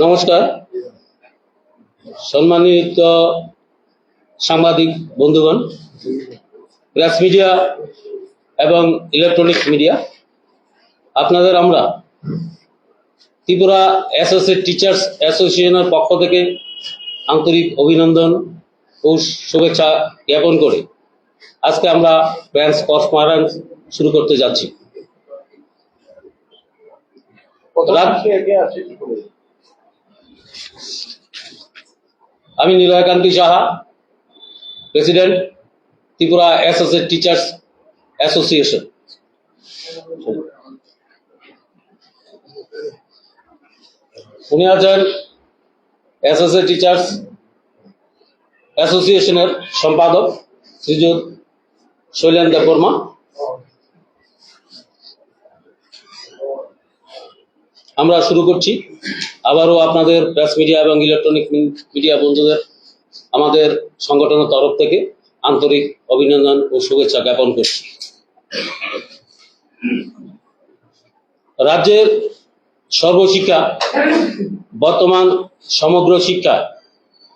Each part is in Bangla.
নমস্কার, সম্মানিত সাংবাদিক বন্ধুগণ, প্রেস মিডিয়া এবং ইলেকট্রনিক মিডিয়া, আপনাদের আমরা ত্রিপুরা অ্যাসোসিয়েট টিচার্স অ্যাসোসিয়েশনের পক্ষ থেকে আন্তরিক অভিনন্দন ও শুভেচ্ছা জ্ঞাপন করে আজকে আমরা প্রেস কনফারেন্স শুরু করতে যাচ্ছি। আমি Nilaykanti Saha, president, Tripura associate teachers association. উনি আছেন অ্যাসোসিয়েট টিচার্স অ্যাসোসিয়েশনের সম্পাদক শ্রীযুত শৈলেন দেববর্মা। আমরা শুরু করছি। আবারও আপনাদের প্রেস মিডিয়া এবং ইলেকট্রনিক মিডিয়া বন্ধুদের আমাদের সংগঠনের তরফ থেকে আন্তরিক অভিনন্দন ও শুভেচ্ছা জ্ঞাপন করছি। রাজ্যের সর্বশিক্ষা, বর্তমান সমগ্র শিক্ষা,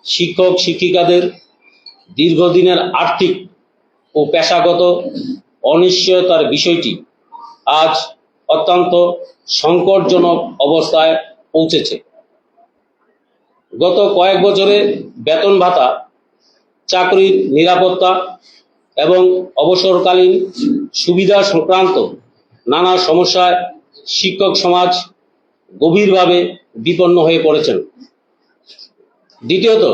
শিক্ষক শিক্ষিকাদের দীর্ঘদিনের আর্থিক ও পেশাগত অনিশ্চয়তার বিষয়টি আজ অত্যন্ত সংকটজনক অবস্থায় পৌঁছেছে। গত কয়েক বছরে বেতন ভাতা, চাকরির নিরাপত্তা এবং অবসরকালীন সুবিধা সংক্রান্ত নানা সমস্যায় শিক্ষক সমাজ গভীরভাবে বিপন্ন হয়ে পড়েছেন। দ্বিতীয়ত,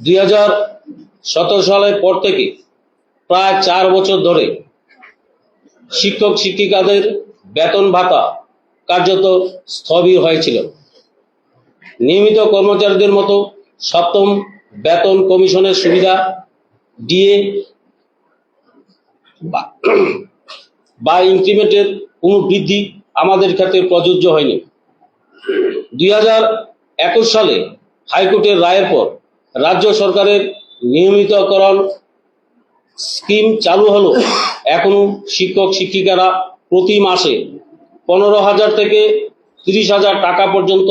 2017 সালের পর থেকে প্রায় 4 বছর ধরে শিক্ষক শিক্ষিকাদের বেতন ভাতা কার্যত স্থবির হয়েছিল। নিয়মিত কর্মচারীদের মতো সপ্তম বেতন কমিশনের সুবিধা, ডিএ বা ইনক্রিমেন্টের কোনো বৃদ্ধি আমাদের ক্ষেত্রে প্রযোজ্য হয়নি। 2021 সালে হাইকোর্টের রায়ের পর রাজ্য সরকারের নিয়মিতকরণ স্কিম চালু হলো। এখনো শিক্ষক শিক্ষিকারা প্রতি মাসে 15,000 থেকে 30,000 টাকা পর্যন্ত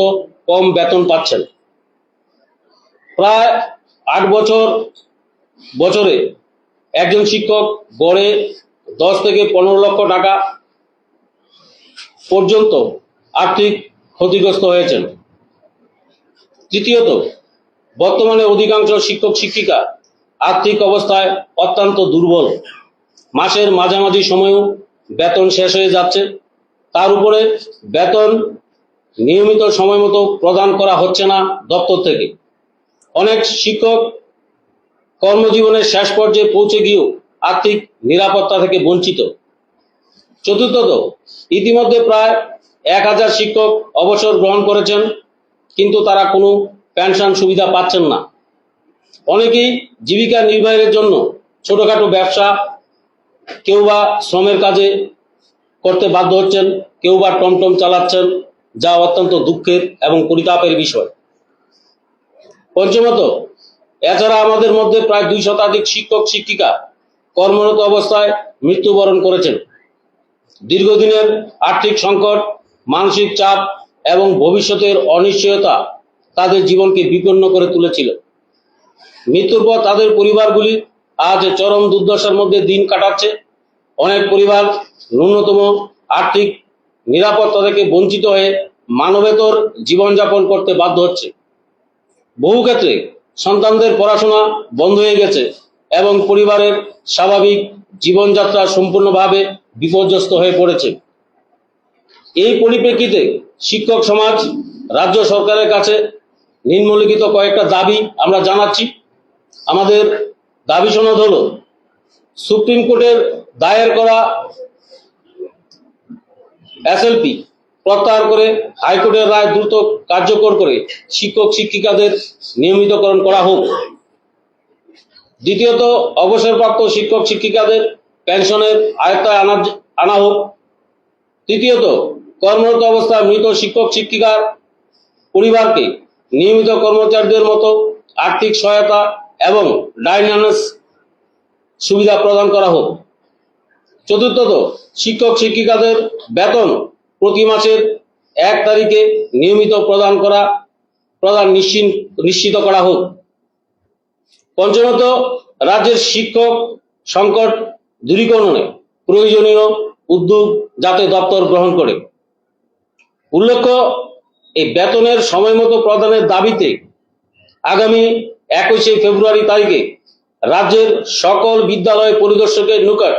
কম বেতন পাচ্ছেন। প্রায় 8 বছরে একজন শিক্ষক গড়ে 10 থেকে 15 লক্ষ টাকা পর্যন্ত আর্থিক ক্ষতিগ্রস্ত হয়েছেন। তৃতীয়ত, বর্তমানে অধিকাংশ শিক্ষক শিক্ষিকা আর্থিক অবস্থায় অত্যন্ত দুর্বল। মাসের মাঝামাঝি সময়েও বেতন শেষ হয়ে যাচ্ছে। তার উপরে বেতন নিয়মিত সময় মতো প্রদান করা হচ্ছে না দপ্তর থেকে। অনেক শিক্ষক কর্মজীবনের শেষ পর্যায়ে পৌঁছে গিয়েও আর্থিক নিরাপত্তা থেকে বঞ্চিত। চতুর্থত, ইতিমধ্যে প্রায় 1000 শিক্ষক অবসর গ্রহণ করেছেন, কিন্তু তারা কোনো পেনশন সুবিধা পাচ্ছেন না। অনেকেই জীবিকা নির্বাহের জন্য ছোটখাটো ব্যবসা, কেউ বা শ্রমের কাজে করতে বাধ্য হচ্ছেন, কেউ বা টমটম চালাচ্ছেন, যা অত্যন্ত দুঃখের এবং পরিতাপের বিষয়। পঞ্চমত, এছাড়া আমাদের মধ্যে প্রায় 2 শতাধিক শিক্ষক শিক্ষিকা কর্মরত অবস্থায় মৃত্যুবরণ করেছেন। দীর্ঘদিনের আর্থিক সংকট, মানসিক চাপ এবং ভবিষ্যতের অনিশ্চয়তা তাদের জীবনকে বিপন্ন করে তুলেছিল। মৃত্যুর পর তাদের পরিবারগুলি আজ চরম দুর্দশার মধ্যে দিন কাটাচ্ছে। অনেক পরিবার ন্যূনতম আর্থিক নিরাপত্তা থেকে বঞ্চিত হয়ে মানবেতর জীবনযাপন করতে বাধ্য হচ্ছে। বহু ক্ষেত্রে সন্তানদের পড়াশোনা বন্ধ হয়ে গেছে এবং পরিবারের স্বাভাবিক জীবনযাত্রা সম্পূর্ণভাবে বিপর্যস্ত হয়ে পড়েছে। এই পরিপ্রেক্ষিতে শিক্ষক সমাজ রাজ্য সরকারের কাছে নিম্নলিখিত কয়েকটা দাবি আমরা জানাচ্ছি। আমাদের দাবি সনদ হলো, সুপ্রিম কোর্টের দায়ের করা এসএলপি প্রত্যাহার করে হাইকোর্টের রায় দ্রুত কার্যকর করে শিক্ষক শিক্ষিকাদের নিয়মিতকরণ করা হোক। দ্বিতীয়ত, অবসরপ্রাপ্ত শিক্ষক শিক্ষিকাদের পেনশনের আয়ত্তায় আনা হোক। তৃতীয়ত, কর্মরত অবস্থায় মৃত শিক্ষক শিক্ষিকার পরিবারকে নিয়মিত কর্মচারীদের মতো আর্থিক সহায়তা এবং ডাইনামিক্স সুবিধা প্রদান করা হোক। চতুর্থত, শিক্ষক শিক্ষিকাদের বেতন প্রতি মাসের 1 তারিখে নিয়মিত প্রদান নিশ্চিত করা হোক। পঞ্চমত, রাজ্যের শিক্ষক সংকট দূরীকরণে প্রয়োজনীয় উদ্যোগ যাতে দপ্তর গ্রহণ করে। উল্লেখ্য, এই বেতনের সময়মতো প্রদানের দাবিতে আগামী 21শে ফেব্রুয়ারি তারিখে রাজ্যের সকল বিদ্যালয় পরিদর্শকের নিকট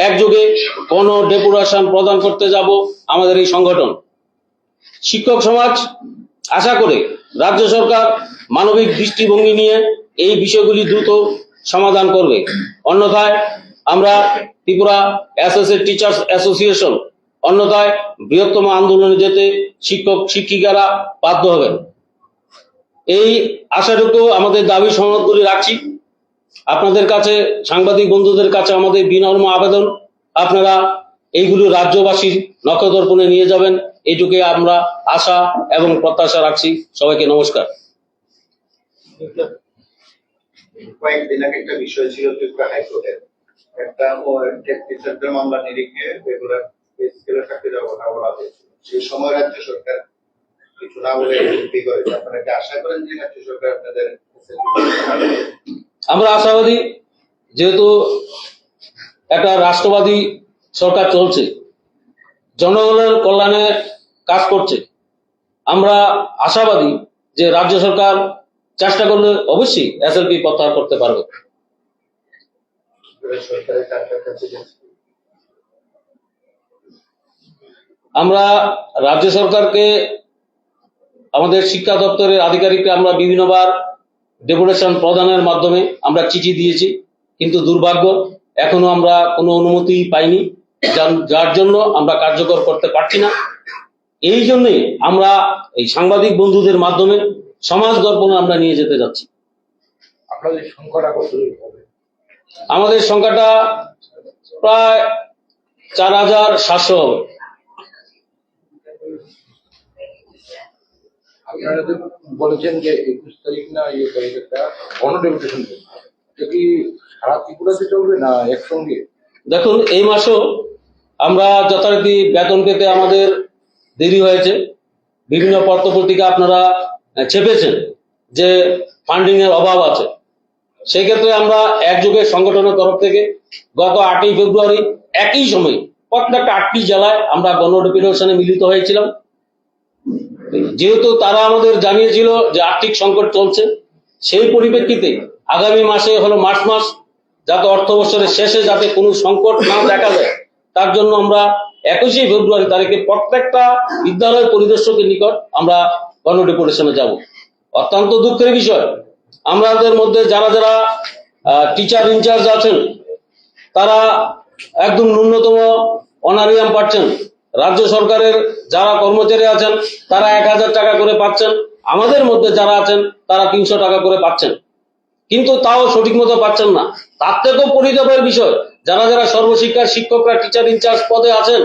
একযোগে গণ ডেপুটেশন প্রদান করতে যাব আমাদের এই সংগঠন। শিক্ষক সমাজ আশা করে রাজ্য সরকার মানবিক দৃষ্টিভঙ্গি নিয়ে এই বিষয়গুলি দ্রুত সমাধান করবে। অন্যথায় আমরা ত্রিপুরা অ্যাসোসিয়েট টিচার্স অ্যাসোসিয়েশন অন্যথায় বৃহত্তম আন্দোলনে যেতে শিক্ষক শিক্ষিকারা বাধ্য হবেন। এই আশাটুকু আমাদের দাবি সনদগুলি রাখছি। আপনাদের কাছে, সাংবাদিক বন্ধুদের কাছে আমাদের বিনম্র আবেদন, আপনারা এইগুলো রাজ্যবাসীর নখদর্পণে নিয়ে যাবেন, এইটুকুই আমরা আশা এবং প্রত্যাশা রাখছি। সবাইকে নমস্কার। কয়েকদিন আগে একটা বিষয় ছিল ত্রিপুরা হাইকোর্টের একটা টিচারদের মামলা নিরিখে রেগুলার স্কেলে চাকরি দেওয়ার কথা বলা হয়েছিল। সেই সময় রাজ্য সরকার কিছু না বলে বিক্রি করেছে। আপনারা কি আশা করেন যে রাজ্য সরকার আপনাদের? আমরা আশাবাদী, যেহেতু একটা রাষ্ট্রবাদী সরকার চলছে, জনগণের কল্যাণে কাজ করছে, আমরা আশাবাদী যে রাজ্য সরকার চেষ্টা করলে অবশ্যই এসএলপি প্রত্যাহার করতে পারবে। আমরা রাজ্য সরকারকে, আমাদের শিক্ষা দপ্তরের আধিকারিককে আমরা বিভিন্নবার ডেপুটেশন প্রদানের মাধ্যমে আমরা চিঠি দিয়েছি, কিন্তু দুর্ভাগ্য এখনো আমরা কোনো অনুমতি পাইনি, যার জন্য আমরা কার্যকর করতে পারছি না। এই জন্যই আমরা এই সাংবাদিক বন্ধুদের মাধ্যমে সমাজ দর্পণে আমরা নিয়ে যেতে যাচ্ছি। আপনাদের সংখ্যাটা কত হবে? আমাদের সংখ্যাটা প্রায় 4700 হবে। আপনারা বলেছেন যে 21 তারিখ না তারিখটা গণডেপুটেশন এটা কি সারা ত্রিপুরাতে চলবে না একসঙ্গে? দেখুন, এই মাসেও আমরা যথারীতি বেতন পেতে আমাদের দেরি হয়েছে। বিভিন্ন পত্রপত্রিকা আপনারা ছেপেছেন যে ফান্ডিং এর অভাব আছে। সেই ক্ষেত্রে আমরা একযোগে সংগঠনের তরফ থেকে গত 8ই ফেব্রুয়ারি একই সময়ে প্রত্যেকটা 8টি জেলায় আমরা গণডেপুটেশনে মিলিত হয়েছিলাম। যেহেতু তারা আমাদের জানিয়েছিল যে আর্থিক সংকট চলছে, সেই পরিপ্রেক্ষিতে আগামী মাসে হলো মার্চ মাস, যাতে অর্থ বছরের শেষে যাতে কোনো সংকট না দেখা যায়, তার জন্য আমরা 21শে ফেব্রুয়ারি তারিখে প্রত্যেকটা বিদ্যালয় পরিদর্শকের নিকট আমরা গণডেপুটেশনে যাব। অত্যন্ত দুঃখের বিষয়, আমাদের মধ্যে যারা যারা টিচার ইনচার্জ আছেন তারা একদম ন্যূনতম অনারিয়াম পাচ্ছেন। রাজ্য সরকারের যারা কর্মচারী আছেন তারা 1000 টাকা করে পাচ্ছেন, আমাদের মধ্যে যারা আছেন তারা 300 টাকা করে পাচ্ছেন, কিন্তু তাও সঠিক মতো পাচ্ছেন না। তার থেকেও পরিতাপের বিষয়, যারা যারা সর্বশিক্ষার শিক্ষকরা টিচার ইনচার্জ পদে আছেন,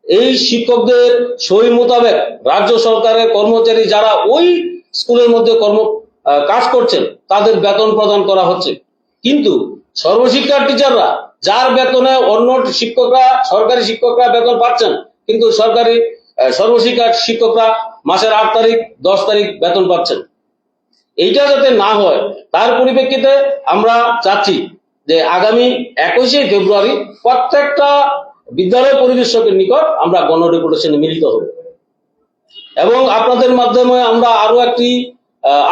এই শিক্ষকদের সই মোতাবেক রাজ্য সরকারের কর্মচারী যারা ওই স্কুলের মধ্যে কাজ করছেন তাদের বেতন প্রদান করা হচ্ছে, কিন্তু সর্বশিক্ষার টিচাররা যার বেতনে অন্য শিক্ষকরা, সরকারি শিক্ষকরা বেতন পাচ্ছেন, কিন্তু সর্বশিক্ষার শিক্ষকরা মাসের 8 তারিখ 10 তারিখ বেতন পাচ্ছেন। এইটা যাতে না হয় তার পরিপ্রেক্ষিতে আমরা চাচ্ছি যে আগামী 21শে ফেব্রুয়ারি প্রত্যেকটা বিদ্যালয় পরিদর্শকের নিকট আমরা গণডেপুটেশনে মিলিত হব। এবং আপনাদের মাধ্যমে আমরা আরো একটি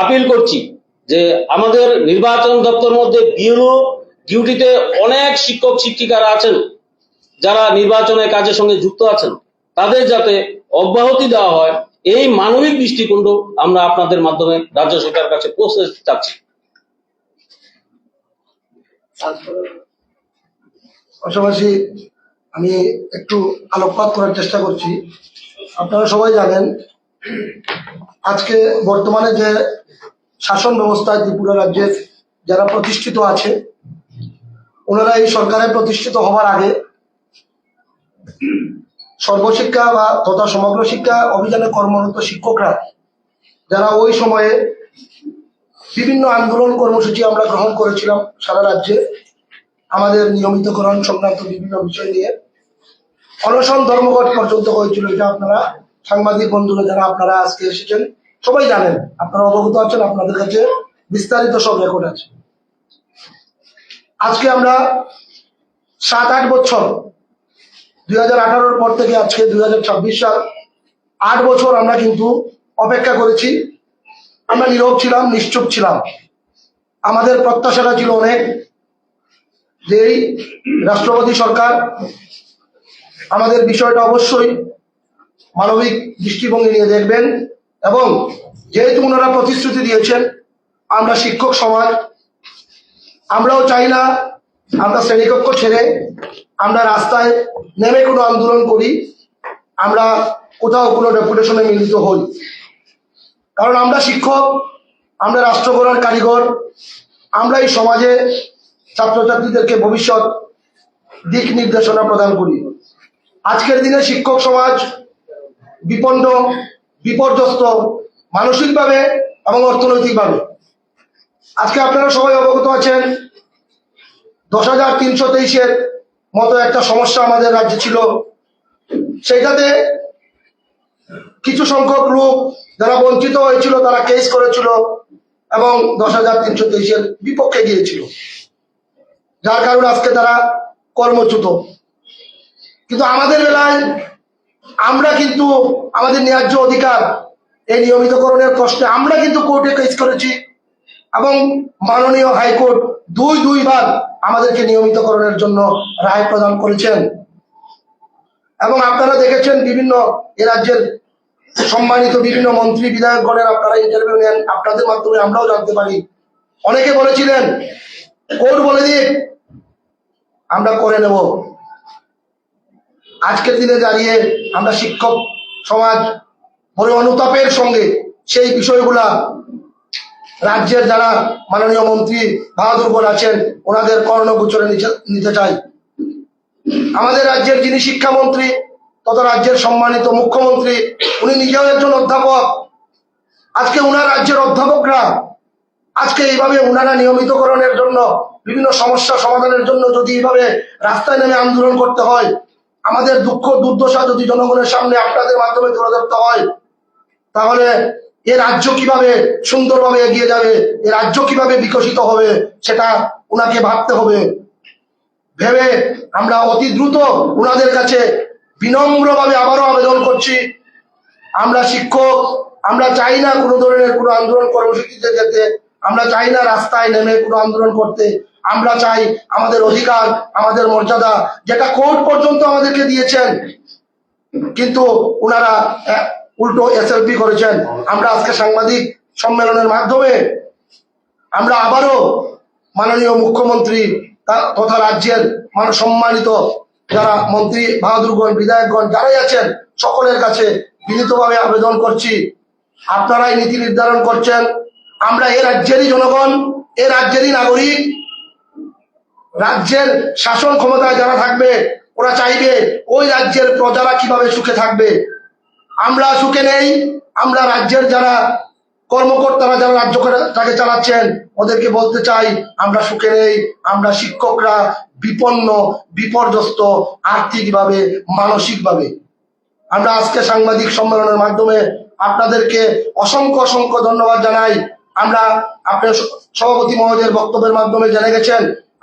আপিল করছি যে আমাদের নির্বাচন দপ্তর মধ্যে বিএলও ডিউটিতে অনেক শিক্ষক শিক্ষিকারা আছেন যারা নির্বাচনের কাজের সঙ্গে যুক্ত আছেন, তাদের যাতে অব্যাহতি দেওয়া হয়, এই মানবিক দৃষ্টিকোণ আমরা আপনাদের মাধ্যমে রাজ্য সরকারের কাছে পৌঁছে চাচ্ছি। পাশাপাশি আমি একটু আলোকপাত করার চেষ্টা করছি। আপনারা সবাই জানেন আজকে বর্তমানে যে শাসন ব্যবস্থায় ত্রিপুরা রাজ্যের যারা প্রতিষ্ঠিত আছে, ওনারা এই সরকারে প্রতিষ্ঠিত হওয়ার আগে সর্বশিক্ষা বা তথা সমগ্র শিক্ষা অভিযানে কর্মরত শিক্ষকরা যারা ওই সময়ে বিভিন্ন আন্দোলন কর্মসূচি আমরা গ্রহণ করেছিলাম সারা রাজ্যে, আমাদের নিয়মিতকরণ সংক্রান্ত বিভিন্ন বিষয় নিয়ে অনশন ধর্মঘট পর্যন্ত হয়েছিল, এটা আপনারা সাংবাদিক বন্ধুরা যারা আপনারা আজকে এসেছেন সবাই জানেন, আপনারা অবগত আছেন, আপনাদের কাছে বিস্তারিত সব রেকর্ড আছে। আজকে আমরা 7-8 বছর 2018 পর থেকে আজকে 2026 সাল 8 বছর আমরা কিন্তু অপেক্ষা করেছি। আমরা নীরব ছিলাম, নিশ্চুপ ছিলাম। আমাদের প্রত্যাশাটা ছিল অনেক, যে এই রাষ্ট্রপতি সরকার আমাদের বিষয়টা অবশ্যই মানবিক দৃষ্টিভঙ্গি নিয়ে দেখবেন, এবং যেহেতু ওনারা প্রতিশ্রুতি দিয়েছেন, আমরা শিক্ষক সমাজ আমরাও চাই না আমরা শ্রেণীকক্ষ ছেড়ে আমরা রাস্তায় নেমে কোনো আন্দোলন করি, আমরা কোথাও কোনো ডেপুটেশনে মিলিত হই। কারণ আমরা শিক্ষক, আমরা রাষ্ট্র গড়ার কারিগর, আমরা এই সমাজে ছাত্রছাত্রীদেরকে ভবিষ্যৎ দিক নির্দেশনা প্রদান করি। আজকের দিনে শিক্ষক সমাজ বিপন্ন, বিপর্যস্ত মানসিকভাবে এবং অর্থনৈতিকভাবে। আজকে আপনারা সবাই অবগত আছেন 10,323-এর মতো একটা সমস্যা আমাদের রাজ্যে ছিল। সেটাতে কিছু সংখ্যক লোক যারা বঞ্চিত হয়েছিল তারা কেস করেছিল এবং 10,323-এর বিপক্ষে গিয়েছিল, যার কারণে আজকে তারা কর্মচ্যুত। কিন্তু আমাদের বেলায় আমরা কিন্তু আমাদের ন্যায্য অধিকার, এই নিয়মিতকরণের প্রশ্নে আমরা কিন্তু কোর্টে কেস করেছি এবং মাননীয় হাইকোর্ট দুইবার আমাদেরকে নিয়মিতকরণের জন্য রায় প্রদান করেছেন। এবং আপনারা দেখেছেন বিভিন্ন এ রাজ্যের সম্মানিত বিভিন্ন মন্ত্রী বিধায়কগণের আপনারা ইন্টারভিউ নেন, আপনাদের মাধ্যমে আমরাও জানতে পারি। অনেকে বলেছিলেন কোর্ট বলে দিক, আমরা করে নেব। আজকের দিনে দাঁড়িয়ে আমরা শিক্ষক সমাজ বড় অনুতাপের সঙ্গে সেই বিষয়গুলা রাজ্যের যারা মাননীয় মন্ত্রী বাহাদুরগণ আছেন ওনাদের কর্ণগোচরে নিতে চাই। আমাদের রাজ্যের যিনি শিক্ষামন্ত্রী তথা রাজ্যের সম্মানিত মুখ্যমন্ত্রী, উনি নিজেও একজন অধ্যাপক। আজকে উনার রাজ্যের অধ্যাপকরা আজকে এইভাবে উনারা নিয়মিতকরণের জন্য বিভিন্ন সমস্যা সমাধানের জন্য যদি এইভাবে রাস্তায় নেমে আন্দোলন করতে হয়, আমাদের দুঃখ দুর্দশা যদি জনগণের সামনে আপনাদের মাধ্যমে তুলে ধরতে হয়, তাহলে এ রাজ্য কিভাবে সুন্দরভাবে এগিয়ে যাবে, এ রাজ্য কিভাবে বিকশিত হবে, সেটা উনাকে ভাবতে হবে। ভেবে আমরা অতি দ্রুত উনাদের কাছে বিনম্রভাবে আবারও আবেদন করছি, আমরা শিক্ষক, আমরা চাই না কোনো ধরনের কোনো আন্দোলন কর্মসূচিতে যেতে, আমরা চাই না রাস্তায় নেমে কোনো আন্দোলন করতে। আমরা চাই আমাদের অধিকার, আমাদের মর্যাদা, যেটা কোর্ট পর্যন্ত আমাদেরকে দিয়েছেন, কিন্তু ওনারা উল্টো এসএলপি করেছেন। আমরা আজকে সাংবাদিক সম্মেলনের মাধ্যমে আমরা আবারও মাননীয় মুখ্যমন্ত্রী তথা রাজ্যের সম্মানিত যারা মন্ত্রী বাহাদুরগণ, বিধায়কগণ যারাই আছেন, সকলের কাছে বিনীতভাবে আবেদন করছি, আপনারাই নীতি নির্ধারণ করছেন। আমরা এ রাজ্যেরই জনগণ, এ রাজ্যেরই নাগরিক। রাজ্যের শাসন ক্ষমতায় যারা থাকবে ওরা চাইবে ওই রাজ্যের প্রজারা কিভাবে সুখে থাকবে। আমরা সুখে নেই, আমরা রাজ্যের যারা কর্মকর্তারা যারা রাজ্যটাকে চালাচ্ছেন ওদেরকে বলতে চাই আমরা সুখে নেই। আমরা শিক্ষকরা বিপন্ন, বিপর্যস্ত আর্থিকভাবে, মানসিকভাবে। আমরা আজকে সাংবাদিক সম্মেলনের মাধ্যমে আপনাদেরকে অসংখ্য অসংখ্য ধন্যবাদ জানাই। আমরা আপনার সভাপতি মহোদয়ের বক্তব্যের মাধ্যমে জেনে গেছেন,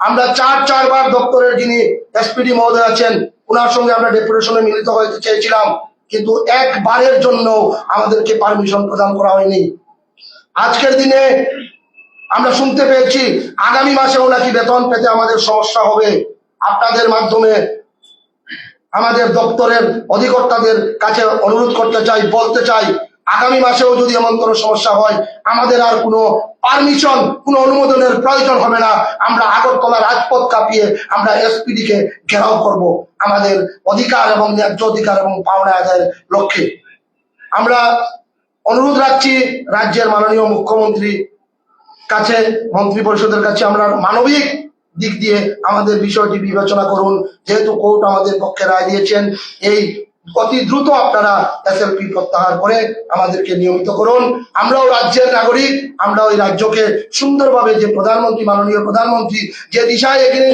আমরা চারবার দপ্তরের যিনি এসপিডি মহোদয় আছেন ওনার সঙ্গে আমরা ডেপুটেশনে মিলিত হতে চেয়েছিলাম, কিন্তু একবারের জন্য আমাদেরকে পারমিশন প্রদান করা হয়নি। আজকের দিনে আমরা শুনতে পেয়েছি আগামী মাসেও নাকি বেতন পেতে আমাদের সমস্যা হবে। আপনাদের মাধ্যমে আমাদের দপ্তরের অধিকর্তাদের কাছে অনুরোধ করতে চাই, বলতে চাই, আগামী মাসেও যদি এমন কোনো সমস্যা হয় আমাদের আর কোনো পারমিশন, কোনো অনুমোদনের প্রয়োজন হবে না। আমরা আগরতলা রাজপথ কাঁপিয়ে আমরা এসপিডি কে ঘেরাও করব আমাদের অধিকার এবং ন্যায্য অধিকার এবং পাওনা আদায়ের লক্ষ্যে। আমরা অনুরোধ রাখছি রাজ্যের মাননীয় মুখ্যমন্ত্রী কাছে, মন্ত্রী পরিষদের কাছে, আমরা মানবিক দিক দিয়ে আমাদের বিষয়টি বিবেচনা করুন। যেহেতু কোর্ট আমাদের পক্ষে রায় দিয়েছেন, এই অতি দ্রুত আপনারা এসএলপি প্রত্যাহার করে আমাদেরকে নিয়মিত করুন। আমরাও রাজ্যের নাগরিক, আমরা ওই রাজ্যকে সুন্দরভাবে যে প্রধানমন্ত্রী, মাননীয় প্রধানমন্ত্রী যে দিশায় এগিয়ে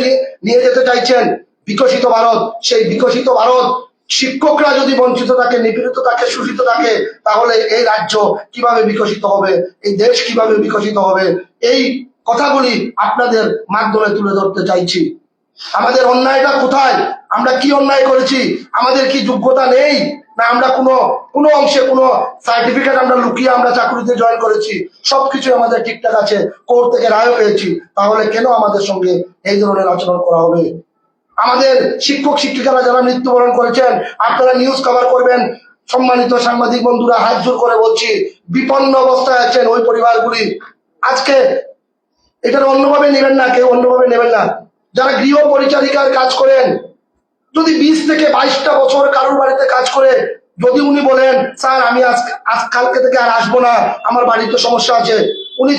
নিয়ে যেতে চাইছেন বিকশিত ভারত, সেই বিকশিত ভারত শিক্ষকরা যদি বঞ্চিত থাকে, নিপীড়িত থাকে, শোষিত থাকে, তাহলে এই রাজ্য কিভাবে বিকশিত হবে, এই দেশ কিভাবে বিকশিত হবে, এই কথাগুলি আপনাদের মাধ্যমে তুলে ধরতে চাইছি। আমাদের অন্যায়টা কোথায়, আমরা কি অন্যায় করেছি, আমাদের কি যোগ্যতা নেই, না আমরা কোনো অংশে কোনো সার্টিফিকেট আমরা লুকিয়ে আমরা চাকরিতে জয়েন করেছি, সবকিছু আমাদের ঠিকঠাক আছে, কোর্ট থেকে রায় পেয়েছি, তাহলে কেন আমাদের সঙ্গে এই ধরনের আচরণ করা হবে? আমাদের শিক্ষক শিক্ষিকারা যারা মৃত্যুবরণ করেছেন, আপনারা নিউজ কভার করবেন। সম্মানিত সাংবাদিক বন্ধুরা, হাত জোর করে বলছি, বিপন্ন অবস্থায় আছেন ওই পরিবারগুলি। আজকে এটা অন্যভাবে নেবেন না, কেউ অন্যভাবে নেবেন না। যারা গৃহ পরিচারিকার কাজ করেন, যদি 20 থেকে 22টা বছর কারোর বাড়িতে কাজ করে, যদি উনি বলেন স্যার আমি আজ কালকে থেকে আর আসবো না, আমার বাড়িতে সমস্যা আছে, উনি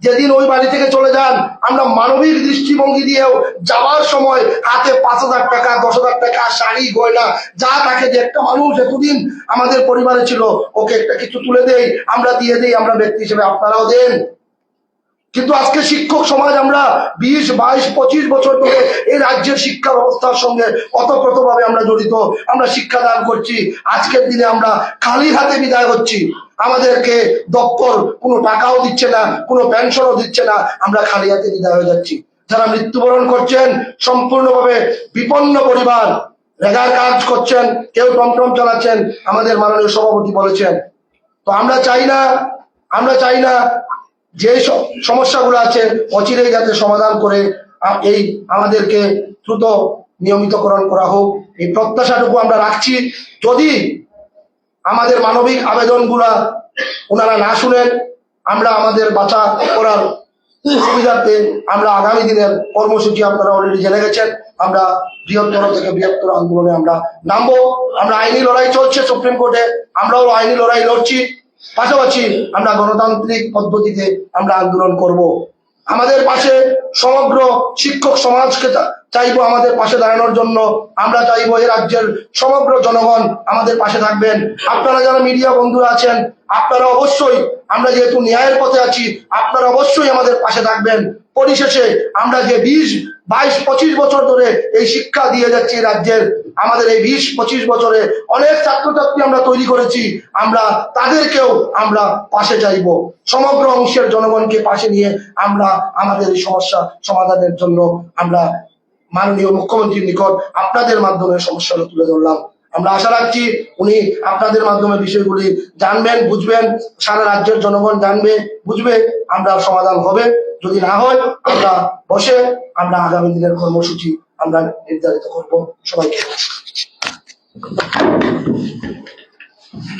যেদিন ওই বাড়ি থেকে চলে যান, আমরা মানবিক দৃষ্টিভঙ্গি দিয়েও যাওয়ার সময় হাতে 5,000 টাকা, 10,000 টাকা, শাড়ি গয়না যা থাকে, যে একটা মানুষ এতদিন আমাদের পরিবারে ছিল, ওকে একটা কিছু তুলে দেই, আমরা দিয়ে দেই, আমরা ব্যক্তি হিসেবে, আপনারাও দেন। কিন্তু আজকে শিক্ষক সমাজ আমরা 20, 22, 25 বছর ধরে এই রাজ্যের শিক্ষা ব্যবস্থার সঙ্গে ওতপ্রোতভাবে আমরা জড়িত, আমরা শিক্ষাদান করছি। আজকের দিনে আমরা খালি হাতে বিদায় হচ্ছি, আমাদেরকে দপ্তর কোনো টাকাও দিচ্ছে না, কোনো পেনশনও দিচ্ছে না, আমরা খালি হাতে বিদায় হয়ে যাচ্ছি। যারা মৃত্যুবরণ করছেন, সম্পূর্ণভাবে বিপন্ন পরিবার, রেগার কাজ করছেন, কেউ টমটম চালাচ্ছেন, আমাদের মাননীয় সভাপতি বলেছেন। তো আমরা চাই না যে সমস্যাগুলো আছে অচিরেই যাতে সমাধান করে এই আমাদেরকে দ্রুত নিয়মিতকরণ করা হোক, এই প্রত্যাশাটুকু আমরা রাখছি। যদি আমাদের মানবিক আবেদনগুলা ওনারা না শুনেন, আমরা আমাদের বাঁচা করার সুবিধার্থে আমরা আগামী দিনের কর্মসূচি আপনারা অলরেডি জেনে গেছেন, আমরা বৃহত্তর থেকে বৃহত্তর আন্দোলনে আমরা নামবো। আমরা আইনি লড়াই চলছে সুপ্রিম কোর্টে, আমরাও আইনি লড়াই লড়ছি, পাশাপাশি আমরা গণতান্ত্রিক পদ্ধতিতে আমরা আন্দোলন করব। আমাদের পাশে সমগ্র শিক্ষক সমাজকে চাইবো আমাদের পাশে দাঁড়ানোর জন্য। আমরা চাইবো এই রাজ্যের সমগ্র জনগণ আমাদের পাশে থাকবেন। আপনারা যারা মিডিয়া বন্ধুরা আছেন, আপনারা অবশ্যই, আমরা যেহেতু ন্যায়ের পথে আছি, আপনারা অবশ্যই আমাদের পাশে থাকবেন। পরিশেষে আমরা যে 20, 22, 25 বছর ধরে এই শিক্ষা দিয়ে যাচ্ছি রাজ্যের, আমাদের এই 20, 25 বছরে অনেক ছাত্রছাত্রী আমরা তৈরি করেছি, আমরা তাদেরকেও আমরা পাশে চাইবো। সমগ্র অংশের জনগণকে পাশে নিয়ে আমরা আমাদের এই সমস্যা সমাধানের জন্য আমরা মাননীয় মুখ্যমন্ত্রীর নিকট আপনাদের মাধ্যমে সমস্যাটা তুলে ধরলাম। আমরা আশা রাখছি উনি আপনাদের মাধ্যমে বিষয়গুলি জানবেন, বুঝবেন, সারা রাজ্যের জনগণ জানবে, বুঝবে, আমরা সমাধান হবে। যদি না হয় আমরা বসে আমরা আগামী দিনের কর্মসূচি আমরা নির্ধারিত করব। সবাইকে